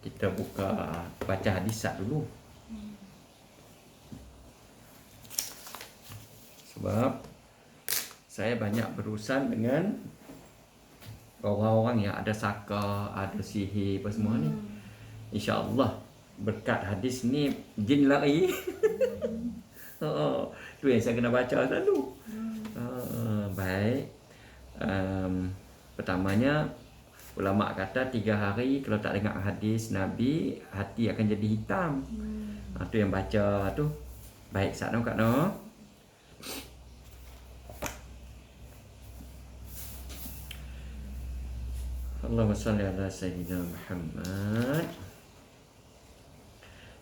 Kita buka baca hadis dulu. Sebab saya banyak berurusan dengan orang-orang yang ada saka, ada sihir apa semua ni. InsyaAllah berkat hadis ni jin lari. Tu yang saya kena baca selalu. Baik. Pertamanya ulama kata 3 hari kalau tak dengar hadis Nabi, hati akan jadi hitam. Tu yang baca tu. Baik, sat no Kak no. Allahumma salli ala Sayyidina Muhammad.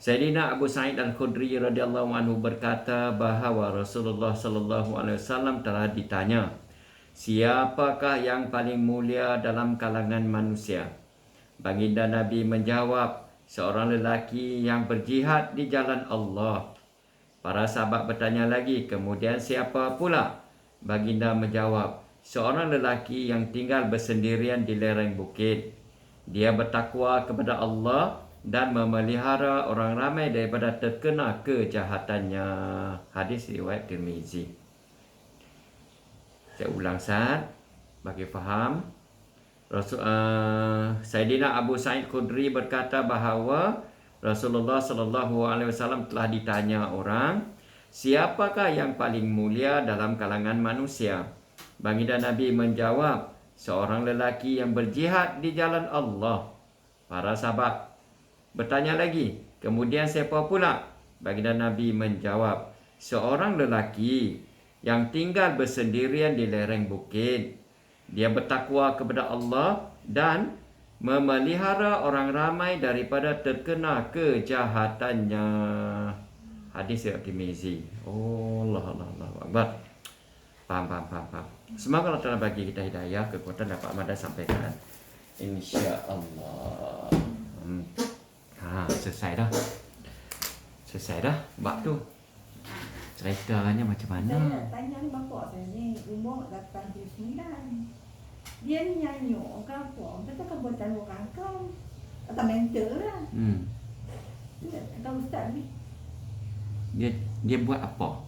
Sayyidina Abu Sa'id Al-Khudri radhiyallahu anhu berkata bahawa Rasulullah sallallahu alaihi wasallam telah ditanya, siapakah yang paling mulia dalam kalangan manusia? Baginda Nabi menjawab, seorang lelaki yang berjihad di jalan Allah. Para sahabat bertanya lagi, kemudian siapa pula? Baginda menjawab, seorang lelaki yang tinggal bersendirian di lereng bukit. Dia bertakwa kepada Allah dan memelihara orang ramai daripada terkena kejahatannya. Hadis riwayat Tirmizi. Saya ulang sat bagi faham. Sayyidina Abu Sa'id Khudri berkata bahawa Rasulullah sallallahu alaihi wasallam telah ditanya orang, siapakah yang paling mulia dalam kalangan manusia? Baginda Nabi menjawab, seorang lelaki yang berjihad di jalan Allah. Para sahabat bertanya lagi, kemudian siapa pula? Baginda Nabi menjawab, seorang lelaki yang tinggal bersendirian di lereng bukit. Dia bertakwa kepada Allah dan memelihara orang ramai daripada terkena kejahatannya. Hadis riwayat Tirmizi. Oh, Allah Akbar. Faham. Semoga Allah Ta'ala bagi kita hidayah, kekuatan dapat Ahmad sampaikan. InsyaAllah. Selesai dah. Bab tu. Ceritanya macam mana? Saya nak tanya ni bapak saya ni umur 89. Dia ni nyanyi ke apa? Kata kan buat tahu kakak. Atau mentor lah. Kata ustaz ni. Dia buat apa?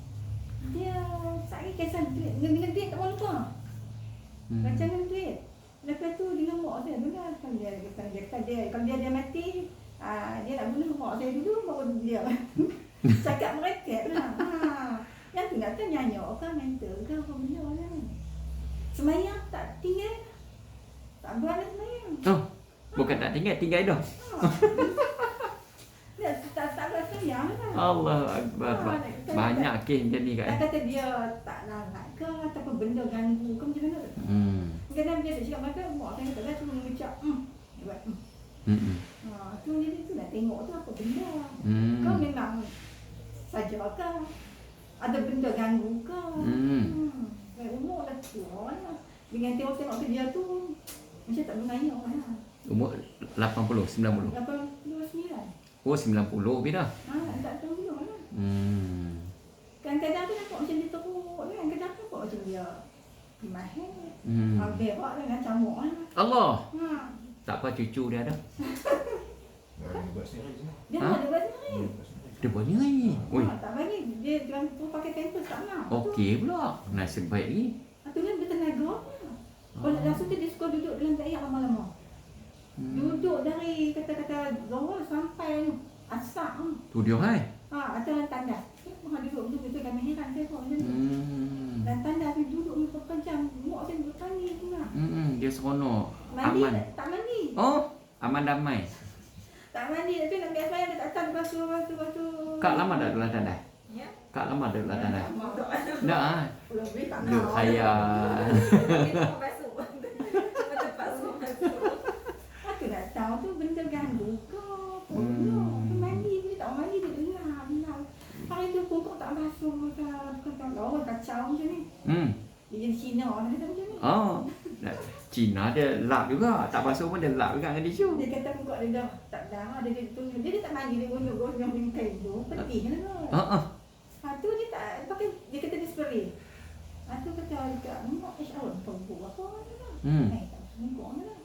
Dia sakit kesan duit. Dengan duit tak boleh lupa. Rancangan duit. Lepas tu dengan mak saya benar kan dia kata dia kalau dia mati, dia nak bunuh mak saya dulu baru dia. Cakap mereka lah. Yang tu nak tanya nyanyi kan mentor ke apa benda lah. Semayang tak tinggal. Tak berani semayang. Oh, bukan tak tinggal dah. Dia tak berani semayang lah. Allah Akbar. Banyak kes macam ni Dia kan. kata dia tak larat ke ataupun benda ganggu ke macam mana. Kadang dia cakap mereka, mak saya kata lah cuma mengucap buat tu jadi tu nak tengok tu apa benda. Kau memang saja ke? Ada benda ganggu ke? Umur dah tua lah. Dengan tengok kerja tu macam tak bergaya orang lah. Umur 80, 90. 89. Oh, 90 bila? Tak tahu dia lah. Kadang-kadang tu nampak macam dia teruk kan. Kadang tu nampak macam dia mahir. Berak dengan camuk lah. Allah. Tak apa, cucu dia ada. Dia ada buat sendiri. Dia buat ni. Oi. Tak bagi. Dia jangan pakai pampers tak nak. Okey pula. Nasib baik ni. Tu kan bertenaga. Kalau langsung tu dia suka duduk dalam daerah lama-lama. Duduk dari kata-kata Zohor sampai Asak. Tu dia hai. Ada tandas. Duduk tu kami heran saya pun macam tu. Dan tandas tu duduk berapa jam. Mak saya bertanya tu lah. Dia seronok. Mandi Aman. tak mandi. Oh, aman damai. Tak mandi tapi nak biasa dia tak tahu basuh. Kak lama dah dalam tandai? Ya. Kak lama dah dalam tandai? Dah. Dah. Belum beri tak Duk khayal. Aku nak tahu tu benda ganggu ke. Mandi dia tak mandi dia dengar. Hari tu pun tak basuh kata lawan kacau macam ni. Dia jadi Cina lah kata macam ni. Oh. Cina dia lap juga. Tak basuh pun dia lap juga dengan tisu. Dia kata muka dia dah tak dah. Dia tunjuk. Dia tak mandi dia gonyok-gonyok dengan kain tu. Penting lah. Tu dia tak pakai. Dia kata dia spray. Tu kata dekat mak Allah perempuan apa ni lah. Tak muka ni lah.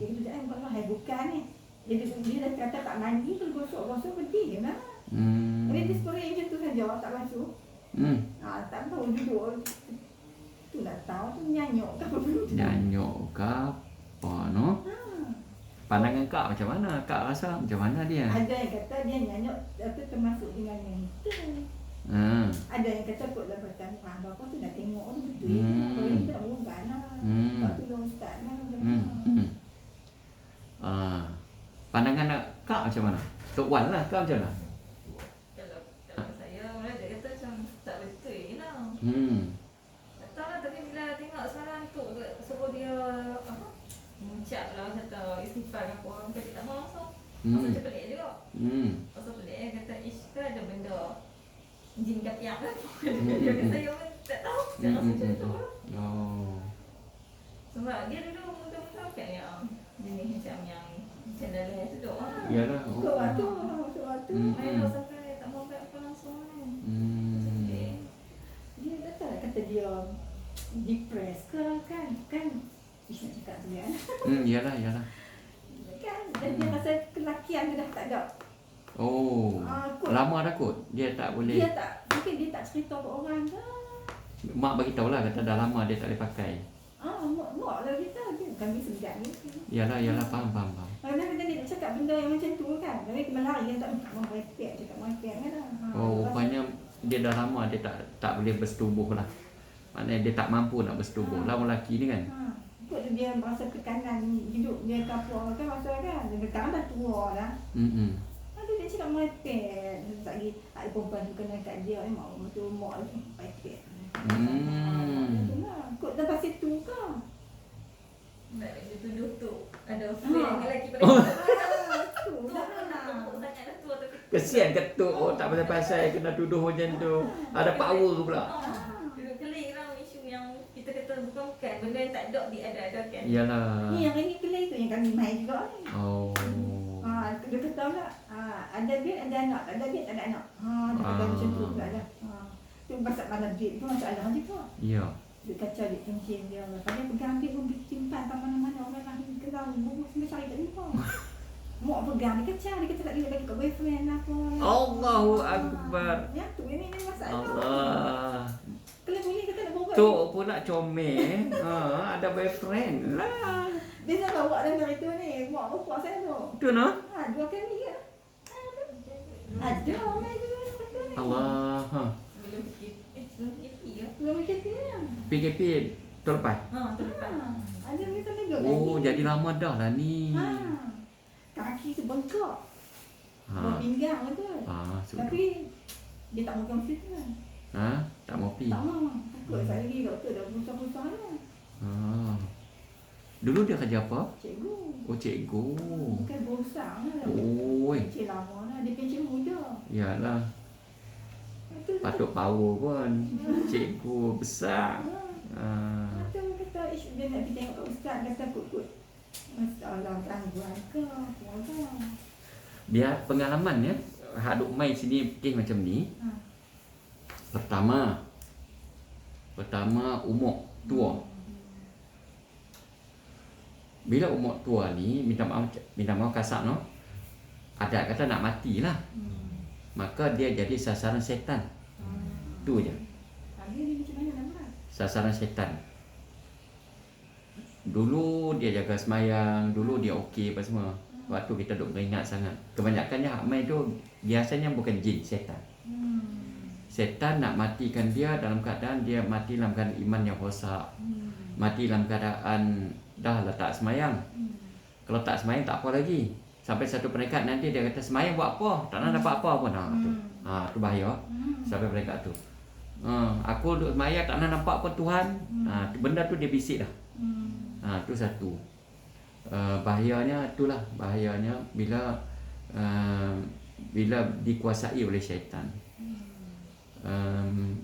Dia kata jangan buat lah. Bukan ni. Dia dah kata tak mandi tu gosok-gosok pedih je lah. Jadi dia spray macam tu saja, tak basuh. Tak tahu duduk. Tu tak tahu tu nyanyuk ke apa benda. Nyanyuk ke apa no? Pandangan Kak macam mana? Kak rasa macam mana dia? Ada yang kata dia nyanyuk tu termasuk dengan yang itu. Ada yang kata kot dapatan apa tu dah tengok tu betul. Kalau yang tak bukan lah. Lepas tu dah ustaz lah. Pandangan Kak macam mana? Tok Wan lah, Kak macam mana? Kalau saya mula dia kata macam tak betul je lah. Tak tahu lah, tapi bila tengok sekarang tu suruh dia apa? Muncak lah kata istighfar ke apa, orang kata tak mau langsung. Macam pelik juga. Pasal pelik kata ish ke ada benda jin kapiak ke apa. Dia kata saya pun tak tahu. Tak rasa macam tu lah. Sebab dia dulu muda-muda kan yang jenis macam yang channel tu duk lah. Yalah. Kau waktu. Main sampai tak mau buat apa langsung kan. Dia kata dia depressed ke kan. Ish nak cakap tu kan. Yalah. Kan dan dia rasa kelakian dia dah tak ada. Lama dah kot. Dia tak boleh. Mungkin dia tak cerita ke orang ke. Mak bagi tahu lah kata dah lama dia tak boleh pakai. Mak lah kita kami sedap ni. Yalah, faham. Kadang-kadang dia nak cakap benda yang macam tu kan. Tapi kembali dia tak mau repek, cakap mau repek kan lah. Rupanya dia dah lama dia tak boleh bersetubuh lah. Maknanya dia tak mampu nak bersetubuh. Lah orang lelaki ni kan. Kot dia merasa tekanan hidup dia ke apa kan masa kan. Dia sekarang dah tua dah. Dia cakap mau repek. Tak lagi ada perempuan tu kena kat dia. Mak tu mak tu repek. Kot dah pasal tu ke? Dia tuduh tu ada friend lelaki pada tu dah sangat dah tua tapi Kesian ketuk tak pasal-pasal kena tuduh macam tu. Ada power pula. dia kelih lah isu yang kita kata bukan benda yang tak ada diada-adakan. Yalah. Ni yang ini kelih tu yang kami main juga ni. Dia kata pula ada duit ada anak, tak ada duit tak ada anak. Dia kata macam tu pula dah. Tu pasal mana duit tu masalah juga. Ya. Dia kacau duit cincin dia. Kadang pegang duit pun simpan kat mana-mana orang lahir kelau bubuk sampai cari tak jumpa. Mak pegang dia kacau, dia kata tak boleh bagi kat boyfriend apa. Allahu Akbar. Ya tu ini masalah. Allah. Kalau boleh kata nak buat. Tu pula comel. Ada boyfriend lah. Dia nak bawa dalam hari tu ni. Mak bapak saya tu. Tu no? 2 kali ke? Ada ramai juga kata ni. Allah. Belum PKP ke? Belum PKP lah. PKP terlepas. Terlepas. Ada mereka lega Jadi lama dah lah ni. Kaki tu bengkak. Ha. Pinggang tu. Sudah. Tapi dia tak makan situ kan. Tak mau pi. Tak mau. Takut saya lagi doktor dah pusat-pusat dah. Dulu dia kerja apa? Cikgu. Cikgu. Bukan berusaha lah. Oi. Pencen lama lah. Dia pencen muda. Yalah. Patut power pun. Cikgu besar. Macam kata dia nak pergi tengok kat ustaz. Kata kut-kut. Masalah gangguan ke. Apa ke. Dia pengalaman ya. Hak duk mai sini kes macam ni. Pertama umur tua. Bila umur tua ni minta maaf kasar no. Ada kata nak matilah. Maka dia jadi sasaran setan. Tu je. Dia macam mana nama? Sasaran setan. Dulu dia jaga semayang, dulu dia okey apa semua. Waktu kita duk beringat sangat. Kebanyakannya hak mai tu biasanya bukan jin, setan. Setan nak matikan dia dalam keadaan dia mati dalam keadaan iman yang rosak. Mati dalam keadaan dah letak semayang. Kalau tak semayang tak apa lagi. Sampai satu peringkat nanti dia kata semayang buat apa? Tak nak dapat apa pun. Tu bahaya. Sampai peringkat tu. Aku duduk semayang tak nak nampak apa Tuhan. Benda tu dia bisik dah. Tu satu. Bahayanya itulah. Bahayanya bila dikuasai oleh syaitan.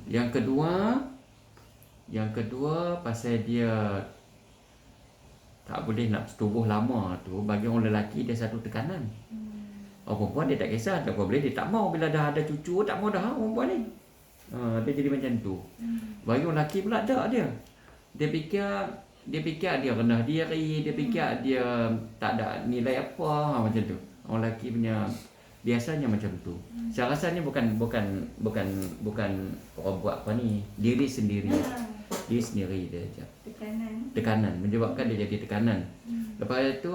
Yang kedua pasal dia tak boleh nak bersetubuh lama tu, bagi orang lelaki dia satu tekanan. Orang perempuan dia tak kisah, tak boleh dia tak mau bila dah ada cucu, tak mau dah orang perempuan ni. Dia jadi macam tu. Bagi orang lelaki pula tak dia. Dia fikir dia fikir dia rendah diri, dia fikir dia tak ada nilai apa, macam tu. Orang lelaki punya biasanya macam tu. Saya rasa ni bukan orang buat apa ni, diri sendiri. Diri sendiri dia je. Tekanan menyebabkan dia jadi tekanan. Lepas itu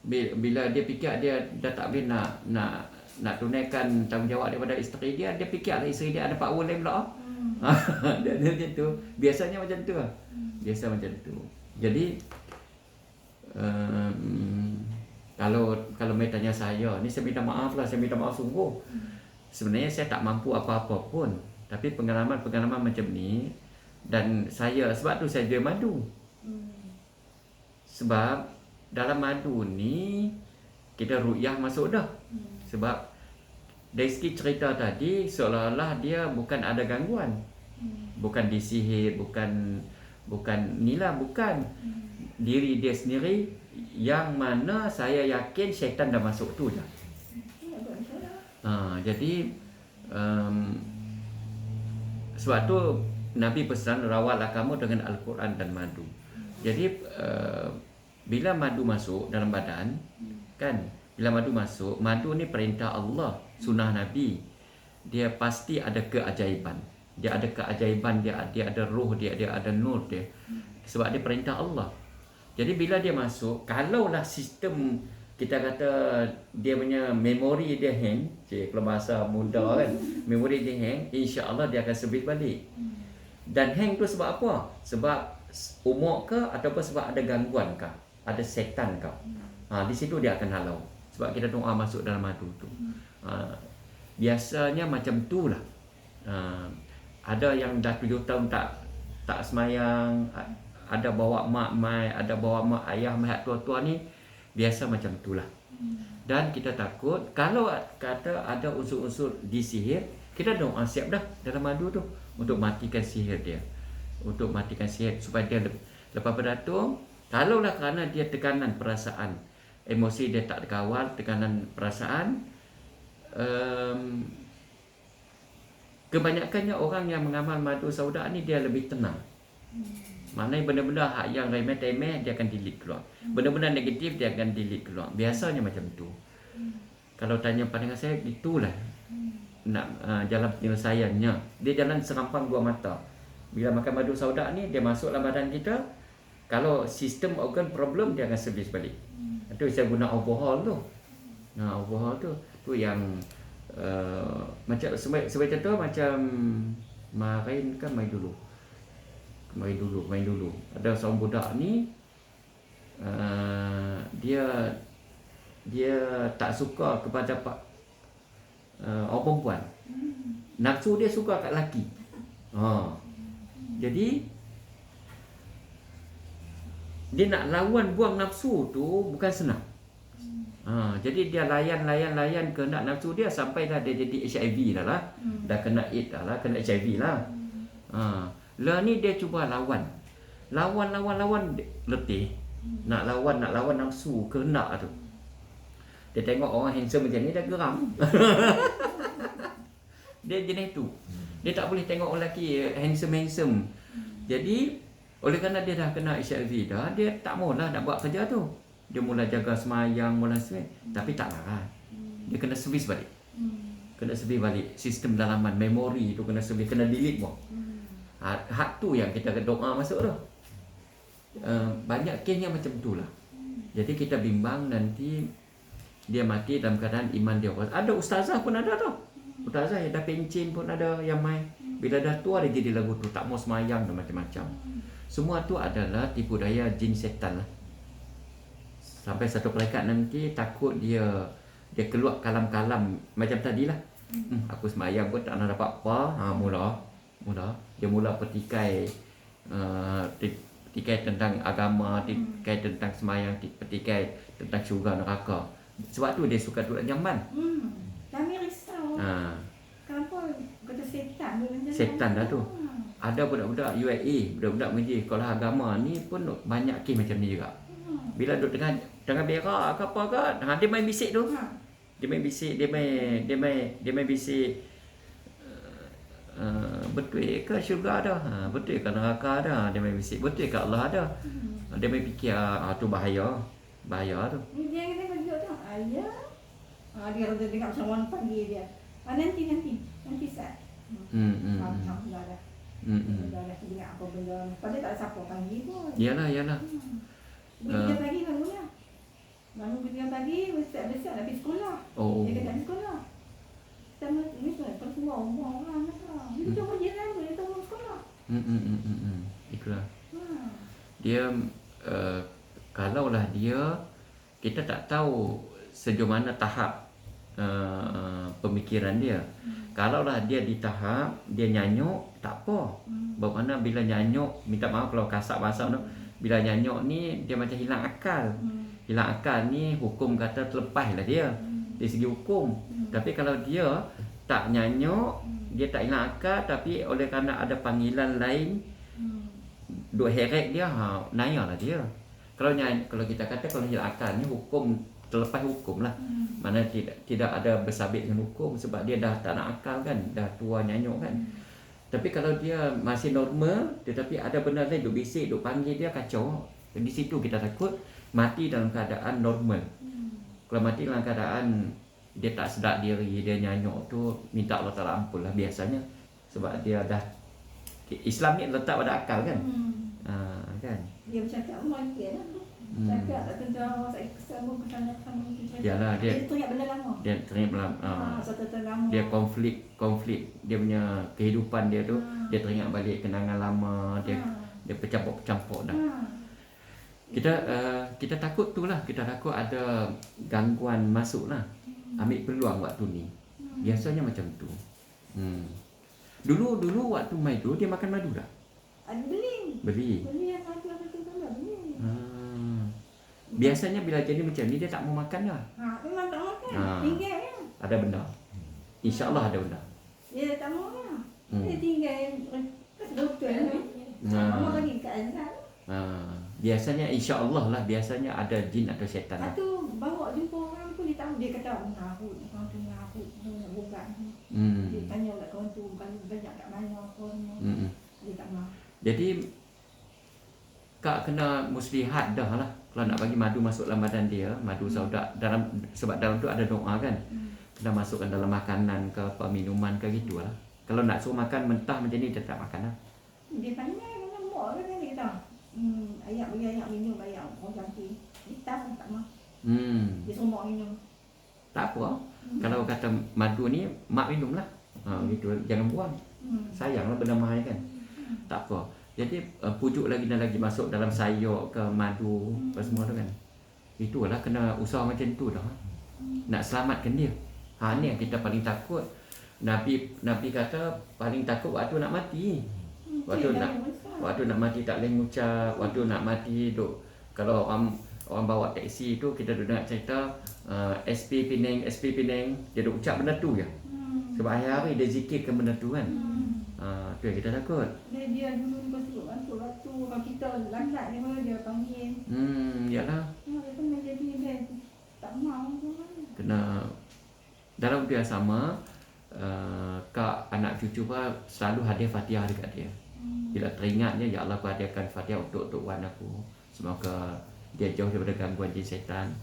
bila dia fikir dia dah tak boleh nak tunaikan tanggungjawab daripada isteri dia fikirlah isteri dia ada power lain pula. Dia macam tu. Biasanya macam tu lah. Biasa macam tu. Jadi kalau mai tanya saya, ni saya minta maaf lah, saya minta maaf sungguh. Sebenarnya saya tak mampu apa-apa pun, tapi pengalaman macam ni, dan sebab tu saya jual madu. Sebab dalam madu ni kita ru'yah masuk dah. Sebab dari segi cerita tadi seolah-olah dia bukan ada gangguan. Bukan disihir, bukan inilah, bukan. Diri dia sendiri yang mana saya yakin syaitan dah masuk tu je. Jadi sebab tu Nabi pesan rawatlah kamu dengan Al-Quran dan madu. Jadi bila madu masuk dalam badan, kan? Bila madu masuk, madu ni perintah Allah, sunnah Nabi. Dia pasti ada keajaiban. Dia ada keajaiban, dia ada roh dia ada nur dia. Sebab dia perintah Allah. Jadi bila dia masuk, kalaulah sistem kita kata dia punya memori dia hang, kalau bahasa muda kan, memori dia hang, insya-Allah dia akan servis balik. Dan hang tu sebab apa? Sebab umur ke ataupun sebab ada gangguan ke? Ada setan ke? Di situ dia akan halau. Sebab kita doa masuk dalam madu tu. Biasanya macam tu lah. Ada yang dah 7 tahun tak semayang, ada bawa mak mai, ada bawa mak ayah mai tua-tua ni, biasa macam itulah. Dan kita takut kalau kata ada unsur-unsur disihir, kita doa siap dah dalam madu tu untuk matikan sihir dia. Untuk matikan sihir supaya dia lepas pada tu, kalaulah kerana dia tekanan perasaan, emosi dia tak kawal, tekanan perasaan, kebanyakannya orang yang mengamal madu sauda ni dia lebih tenang. Maknanya benda-benda yang remeh-temeh dia akan delete keluar. Benda-benda negatif dia akan delete keluar. Biasanya macam tu. Kalau tanya pandangan saya, itulah jalan penyelesaiannya. Dia jalan serampang dua mata. Bila makan madu sauda ni, dia masuk dalam badan kita. Kalau sistem organ problem, dia akan servis balik. Itu saya guna overhaul tu. Overhaul tu yang macam sebagai contoh macam Marin kan main dulu. Ada seorang budak ni dia tak suka kepada orang perempuan. Nafsu dia suka kat lelaki. Jadi dia nak lawan buang nafsu tu bukan senang. Jadi dia layan kehendak nafsu dia sampai dah dia jadi HIV dah lah. Dah kena AIDS dah lah, kena HIV lah. Lah ni dia cuba lawan, letih. Nak lawan nafsu kehendak tu. Dia tengok orang handsome macam ni, dia geram. Dia jenis tu. Dia tak boleh tengok orang lelaki handsome. Jadi oleh kerana dia dah kena HIV dah, dia tak maulah nak buat kerja tu. Dia mula jaga semayang, tapi tak larang. Dia kena servis balik. Sistem dalaman, memori tu kena servis, kena delete pun. Hak tu yang kita doa masuk tu. Banyak kes yang macam tu lah. Jadi kita bimbang nanti dia mati dalam keadaan iman dia. Ada ustazah pun ada tau. Ustazah yang dah pencin pun ada yang main. Bila dah tua dia jadi lagu tu, tak mau semayang dan macam-macam. Semua tu adalah tipu daya jin setan lah. Sampai satu perekat nanti takut dia keluar kalam-kalam macam tadilah. Aku semayang pun tak nak dapat apa. Mula dia mula petikai tentang agama, petikai tentang semayang, petikai tentang syurga neraka. Sebab tu dia suka duduk nyaman. Kami risau. Kenapa kata setan? Setan dah tu. Ada budak-budak UAE, budak-budak mengaji sekolah agama ni pun banyak kes macam ni juga. Bila duduk tengah berak ke apa ke, dia main bisik tu. Dia main bisik betul ke syurga ada? Betul ke neraka ada? Dia main bisik. Betul ke Allah ada? Dia main fikir tu bahaya. Bahaya tu. Dia kata bagi tu. Ayah. Dia rasa dengar someone pagi dia. Nanti sat. Alhamdulillah dah. Dah dengar apa benda. Padahal tak ada siapa panggil pun. Yalah. Dia pagi bangun lah. Bangun kerja pagi, besar-besar nak pergi sekolah. Oh. Dia kata pergi sekolah. Sama ni kan keluar rumah orang nak. Dia cuma je lah, dia tahu sekolah. Itulah. Dia kalaulah dia kita tak tahu sejauh mana tahap pemikiran dia. Kalaulah dia di tahap dia nyanyuk tak apa. Bagaimana bila nyanyuk, minta maaf kalau kasar bahasa tu, bila nyanyuk ni dia macam hilang akal. Hilang akal ni hukum kata terlepas lah dia dari segi hukum. Tapi kalau dia tak nyanyuk, dia tak hilang akal, tapi oleh kerana ada panggilan lain duk heret dia, naya lah dia. Kalau kita kata kalau hilang akal ni hukum terlepas hukum lah. Mana tidak ada bersabit dengan hukum sebab dia dah tak nak akal kan, dah tua nyanyuk kan. Tapi kalau dia masih normal tetapi ada benda lain duk bisik, duk panggil dia, kacau. Di situ kita takut mati dalam keadaan normal. Kalau mati dalam keadaan dia tak sedar diri, dia nyanyuk tu, minta Allah Ta'ala ampun lah biasanya. Sebab dia dah, Islam ni letak pada akal kan. Kan. Dia bercakap mungkin lah. Cakap tak tentang saya kesama kesana-kesana. Yalah, dia teringat benda lama. Dia teringat Satu lama. dia konflik dia punya kehidupan dia tu, dia teringat balik kenangan lama, dia bercampur-campur dah. Kita takut tu lah, kita takut ada gangguan masuk lah. Ambil peluang waktu ni. Biasanya macam tu. Dulu waktu mai tu dia makan madu dah. Beli. Beli yang madu satu kali beli. Biasanya bila jadi macam ni dia tak mau makan dah. Memang tak makan. Tinggal ya. Ada benda. InsyaAllah ada benda. Dia tak mau lah. Dia tinggal doktor lah. Mama bagi kat Azhar. Biasanya insya-Allah lah, biasanya ada jin atau syaitan. Lepas tu bawa jumpa orang tu, dia tahu, dia kata mengarut, orang tu mengarut, nak bukan. Dia tanya kat kawan tu, banyak kat mana apa semua. Dia tak mahu. Jadi Kak kena muslihat dah lah kalau nak bagi madu masuk dalam badan dia, madu sauda dalam, sebab dalam tu ada doa kan. Kena masukkan dalam makanan ke apa, minuman ke gitu lah. Kalau nak suruh makan mentah macam ni dia tak makan lah. Dia pandai dengan mak kan dia kata. Ayak bagi ayak minum, ayak orang cantik. Hitam tak mahu. Dia suruh mak minum. Tak apa. Kalau kata madu ni mak minum lah. Gitu, jangan buang. Sayang lah benda mahal kan. Tak apa. Jadi pujuk lagi dan lagi masuk dalam sayur ke madu apa semua tu kan. Itulah kena usaha macam tu dah. Nak selamatkan dia. Ni yang kita paling takut. Nabi kata paling takut waktu nak mati. Waktu nak mati tak boleh ngucap, waktu nak mati duk, kalau orang bawa taksi tu kita duk dengar cerita SP Penang, dia duk ucap benda tu je. Sebab hari-hari dia zikirkan benda tu kan. Tu yang kita takut. Dia dulu ni suruh bantu kalau kita lambat ni dia panggil. Yalah. Dia pernah jadi dia tak mahu tu. Kena dalam waktu yang sama Kak anak cucu pun selalu hadiah Fatihah dekat dia. Bila teringatnya, ya Allah aku hadiahkan Fatihah untuk wan aku, semoga dia jauh daripada gangguan jin setan.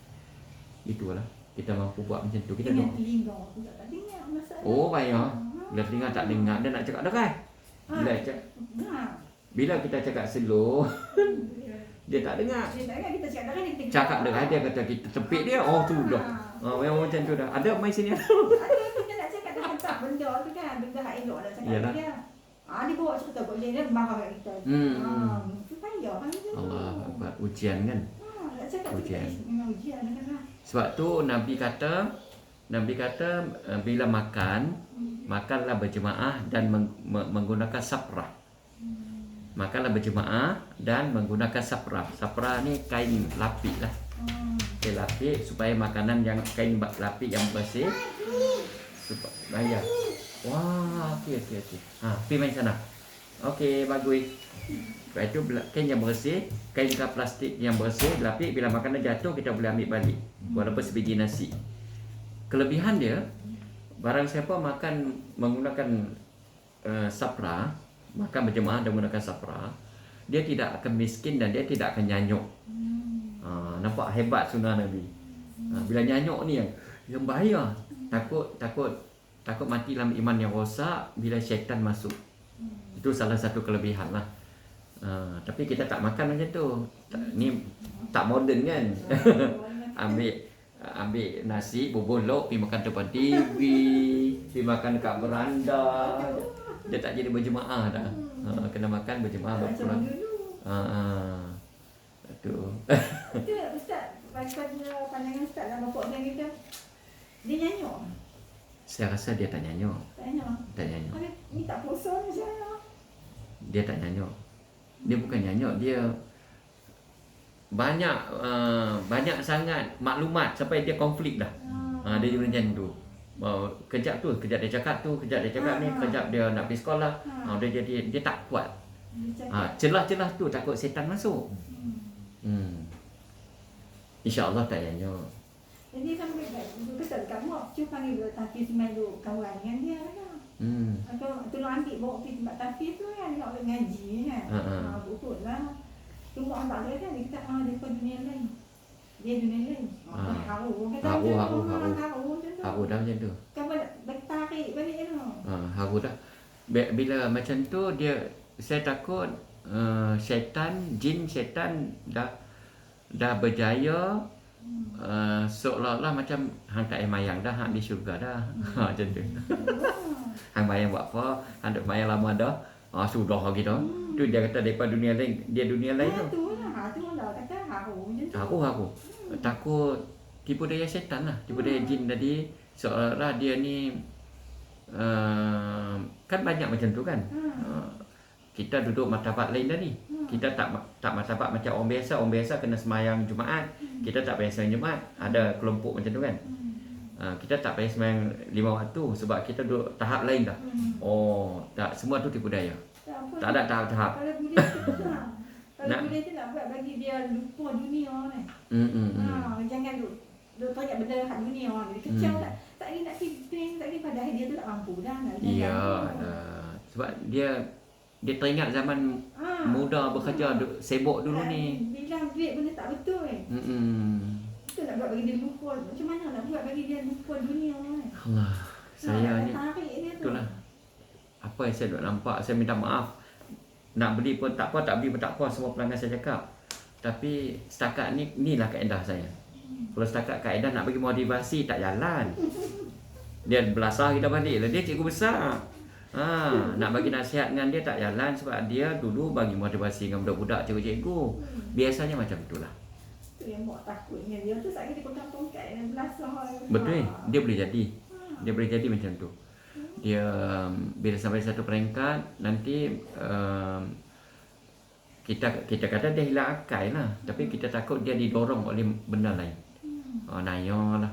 Itulah kita mampu buat macam tu. Kita doa. Telinga aku tak dengar masalah. Oh payah. Bila telinga tak dengar, dia nak cakap dah kan. Bila kita cakap slow dia tak dengar. Dia tak dengar, kita cakap dah kan dia Cakap dah dia kata kita tepik dia. Oh tu dah. Memang macam tu dah. Ada mai sini. Ada tu dia nak cakap dah tak benda tu kan, benda hak elok dah cakap dia. Dia bawa cerita kat dia marah kat kita. Tu payah kan dia. Allah Akbar, ujian kan. Nak cakap Ujian. Memang ujian kan. Sebab tu Nabi kata bila makanlah berjemaah dan menggunakan saprah. Makanlah berjemaah dan menggunakan saprah. Saprah ni kain lapik lah. Kain lapik supaya makanan yang kain lapik yang bersih. Supaya wah, okey. Pergi main sana. Okey, bagus. Lepas tu kain yang bersih, kain plastik yang bersih, lapik, bila makanan jatuh kita boleh ambil balik. Walaupun sebiji nasi. Kelebihan dia, barang siapa makan menggunakan sapra, makan berjemaah dan menggunakan sapra, dia tidak akan miskin dan dia tidak akan nyanyuk. Nampak hebat sunnah Nabi. Bila nyanyuk ni yang bahaya. Takut mati dalam iman yang rosak bila syaitan masuk. Itu salah satu kelebihan lah. Tapi kita tak makan macam tu. Ni tak moden kan. Ambil nasi, bubur lauk, pergi makan depan TV, pergi makan dekat beranda. Dia tak jadi berjemaah dah. Kena makan berjemaah baru pulang. Tu. Itu Ustaz, pandangan Ustaz lah bapak dia kata, dia nyanyuk. Saya rasa dia tak nyanyuk. Tak nyanyuk. Tak nyanyuk. Ni tak puasa macam mana? Dia tak nyanyuk. Dia bukan nyanyuk, dia banyak sangat maklumat sampai dia konflik dah. Dia macam tu. Kejap dia cakap tu, kejap dia cakap ni, kejap dia nak pergi sekolah. Dia tak kuat. Celah-celah tu takut setan masuk. InsyaAllah tak nyanyuk. Jadi kan kata dekat mak, cuba panggil dia tahfiz semelu kawan dengan dia kan. Atau tolong ambil bawa pergi tempat tahfiz tu kan, nak ngaji kan. Buku lah. Cuma tak ada kan, dia kata dia dunia lain. Dia dunia lain. Haru dah macam tu. Kan bertarik balik tu. Haru dah. Bila macam tu saya takut syaitan dah berjaya, seolah-olah macam hang tak mayang dah, hang di syurga dah. Macam tu. Hang mayang buat apa? Hang duk mayang lama dah. Sudah lagi dah. Tu dia kata daripada dunia lain, dia dunia lain tu. Tu lah kata haru macam tu. Haru. Takut tipu daya syaitan lah, tipu daya jin tadi. Seolah-olah dia ni kan banyak macam tu kan. Kita duduk martabat lain dah ni. Kita tak martabat macam orang biasa. Orang biasa kena semayang Jumaat. Kita tak payah semayang Jumaat. Ada kelompok macam tu kan. Kita tak payah semayang 5 waktu sebab kita duduk tahap lain dah. Tak, semua tu tipu daya. Tak ada tahap-tahap. Kalau boleh tu lah. Kalau boleh tu nak buat bagi dia lupa dunia ni. Jangan duk tanya benda kat dunia ni. Dia kecil tak lagi nak pergi, tak lagi padahal dia tu tak mampu dah. Ya, sebab dia teringat zaman muda bekerja, sibuk dulu ni. Bilang duit benda tak betul. Kita nak buat bagi dia lupa. Macam mana nak buat bagi dia lupa dunia ni? Allah, saya ni itulah. Apa yang saya duk nampak, saya minta maaf. Nak beli pun tak apa, tak beli pun tak apa, semua pelanggan saya cakap. Tapi setakat ni lah kaedah saya. Kalau setakat kaedah nak bagi motivasi tak jalan. Dia belasah kita balik lah, dia cikgu besar. Nak bagi nasihat dengan dia tak jalan sebab dia dulu bagi motivasi dengan budak-budak cikgu-cikgu. Biasanya macam itulah. Tu yang buat takutnya dia tu sakit dia pegang tongkat dan belasah. Betul, dia boleh jadi. Dia boleh jadi macam tu. Dia bila sampai satu peringkat nanti kita kata dia hilang akal lah, tapi kita takut dia didorong oleh benda lain. Naya lah.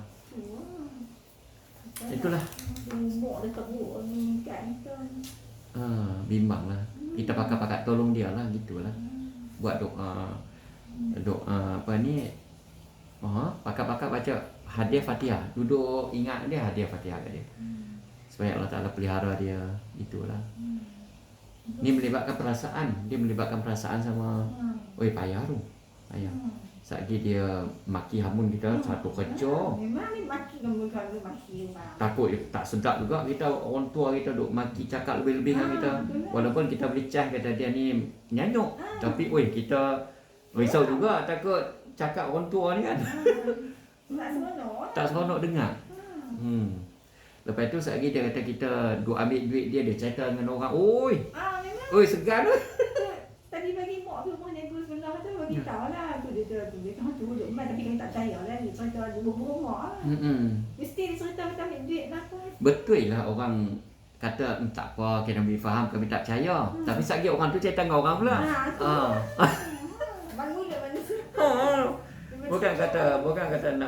Itulah. Bimbang lah. Kita pakat tolong dia lah, gitulah. Buat doa apa ni? Pakat baca hadiah Fatihah. Duduk ingat dia hadiah Fatihah kat dia. Supaya Allah Ta'ala pelihara dia. Itulah. Ni melibatkan perasaan. Dia melibatkan perasaan sama payah tu. Payah. Sekali dia maki hamun kita satu kerja. Memang ni maki kamu kalau maki. Takut tak sedap juga kita, orang tua kita duk maki cakap lebih-lebih dengan kita. Walaupun kita boleh cah kata dia ni nyanyuk. Tapi kita risau juga takut cakap orang tua ni kan. Tak seronok dengar. Lepas tu sekali dia kata kita duk ambil duit dia cerita dengan orang. Oi segan tu. Tadi bagi mak tu rumah nego sebelah tu bagi tahu lah tu dia tu duk mai tapi kami tak percaya lah dia cerita buruk mak. Mesti dia cerita kita ambil duit lah tu. Betul lah orang kata tak apa kena ambil faham kami tak percaya. Tapi sekali orang tu cerita dengan orang pula. Bangun dia manusia. Bukan kata nak